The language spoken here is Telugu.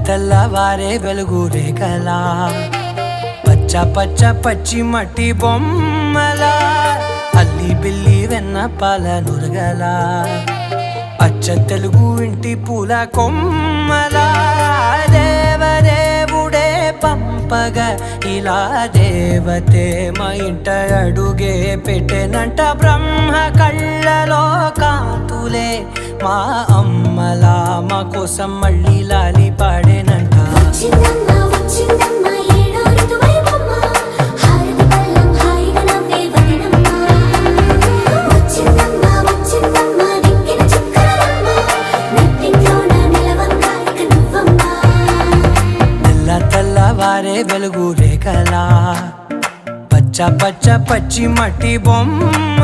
తెల్లవారే వెలుగు రేఖలా పచ్చ పచ్చ పచ్చి మట్టి బొమ్మలా అల్లి బిల్లి వెన్న పాల నురగలా అచ్చ తెలుగు ఇంటి పూల కొమ్మలా దేవదేవుడే పంపగా ఇలా దేవతే మా ఇంట అడుగే పెట్టెనంట బ్రహ్మ కళ్ళలో కాంతులే మా అమ్మలా మా కోసం మళ్ళీ లాలి పాడేనంట తెల్లవారే వెలుగు రేఖలా పచ్చ పచ్చ పచ్చి మట్టి బొమ్మ